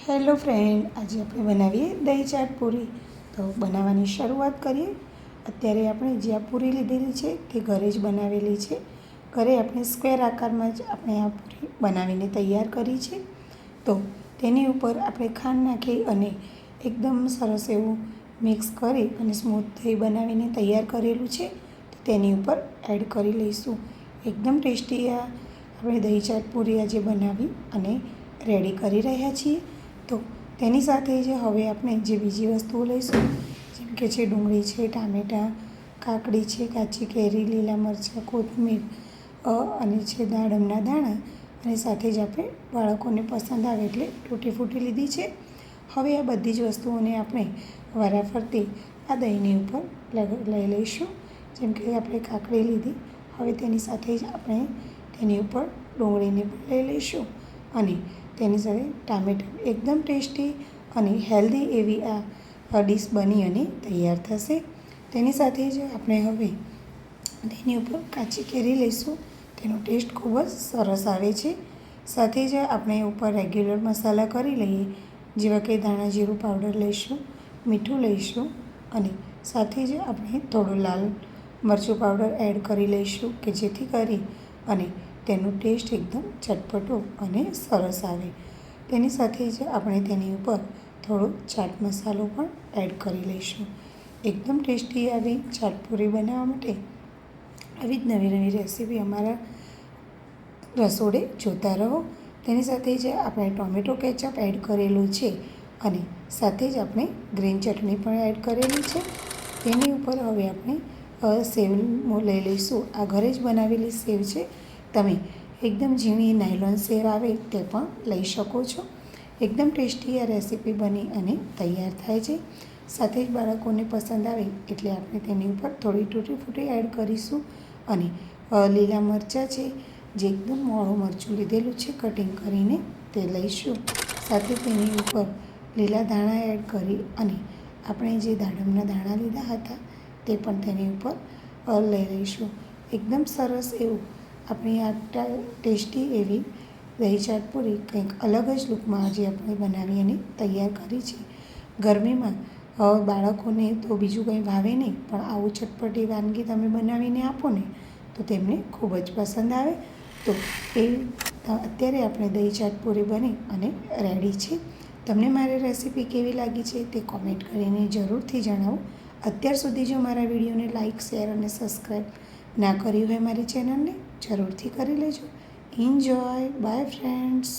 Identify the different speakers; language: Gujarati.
Speaker 1: હેલો ફ્રેન્ડ, આજે આપણે બનાવીએ દહીં ચાટ પૂરી. તો બનાવવાની શરૂઆત કરીએ. અત્યારે આપણે જે આ પૂરી લીધેલી છે તે ઘરે જ બનાવેલી છે. ઘરે આપણે સ્ક્વેર આકારમાં જ આપણે આ પૂરી બનાવીને તૈયાર કરી છે. તો તેની ઉપર આપણે ખાંડ નાખી અને એકદમ સરસ એવું મિક્સ કરી અને સ્મૂથ દહીં બનાવીને તૈયાર કરેલું છે. તો તેની ઉપર એડ કરી લઈશું. એકદમ ટેસ્ટી આ આપણે દહીં ચાટ પૂરી આજે બનાવી અને રેડી કરી રહ્યા છીએ. તો તેની સાથે જ હવે આપણે જે બીજી વસ્તુઓ લઈશું, જેમ કે છે ડુંગળી છે, ટામેટાં, કાકડી છે, કાચી કેરી, લીલા મરચાં, કોથમીર અને છે દાડમના દાણા, અને સાથે જ આપણે બાળકોને પસંદ આવે એટલે તૂટી ફૂટી લીધી છે. હવે આ બધી જ વસ્તુઓને આપણે વારાફરતી આ દહીંની ઉપર લઈ લઈશું. જેમ કે આપણે કાકડી લીધી, હવે તેની સાથે જ આપણે તેની ઉપર ડુંગળીને પણ લઈ લઈશું અને તેની સાથે ટામેટાં. એકદમ ટેસ્ટી અને હેલ્ધી એવી આ ડીશ બની અને તૈયાર થશે. તેની સાથે જ આપણે હવે તેની ઉપર કાચી કેરી લઈશું. તેનો ટેસ્ટ ખૂબ જ સરસ આવે છે. સાથે જ આપણે ઉપર રેગ્યુલર મસાલા કરી લઈએ, જેવા કે ધાણા જીરું પાવડર લઈશું, મીઠું લઈશું અને સાથે જ આપણે થોડું લાલ મરચું પાવડર એડ કરી લઈશું, કે જેથી કરી અને તેનો ટેસ્ટ એકદમ ચટપટો અને સરસ આવે. તેની સાથે જ આપણે તેની ઉપર થોડો ચાટ મસાલો પણ એડ કરી લઈશું. એકદમ ટેસ્ટી આવી ચાટપુરી બનાવવા માટે આવી જ નવી નવી રેસીપી અમારા રસોડે જોતા રહો. તેની સાથે જ આપણે ટોમેટો કેચઅપ એડ કરેલું છે અને સાથે જ આપણે ગ્રીન ચટણી પણ એડ કરેલી છે. તેની ઉપર હવે આપણે સેવ લઈ લઈશું. આ ઘરે જ બનાવેલી સેવ છે. તમે એકદમ ઝીણી નાયલોન સેવ આવે તે પણ લઈ શકો છો. એકદમ ટેસ્ટી આ રેસીપી બની અને તૈયાર થાય છે. સાથે જ બાળકોને પસંદ આવે એટલે આપણે તેની ઉપર થોડી તૂટી ફૂટી એડ કરીશું અને લીલા મરચાં છે, જે એકદમ મોળું મરચું લીધેલું છે કટિંગ કરીને, તે લઈશું. સાથે તેની ઉપર લીલા ધાણા એડ કરી અને આપણે જે દાડમના દાણા લીધા હતા તે પણ તેની ઉપર લઈ લઈશું. એકદમ સરસ એવું આપણી આ ટેસ્ટી એવી દહીં ચાટ પૂરી કંઈક અલગ જ લુકમાં આજે આપણે બનાવી અને તૈયાર કરી છે. ગરમીમાં બાળકોને તો બીજું કંઈ ભાવે નહીં, પણ આવું ચટપટી વાનગી તમે બનાવીને આપો ને તો તેમને ખૂબ જ પસંદ આવે. તો એ અત્યારે આપણે દહીં ચાટ પૂરી બની અને રેડી છે. તમને મારી રેસીપી કેવી લાગી છે તે કોમેન્ટ કરીને જરૂરથી જણાવો. અત્યાર સુધી જો મારા વિડીયોને લાઇક, શેર અને સબસ્ક્રાઈબ ના કર્યું હોય મારી ચેનલને, જરૂરથી કરી લેજો. એન્જોય. By friends.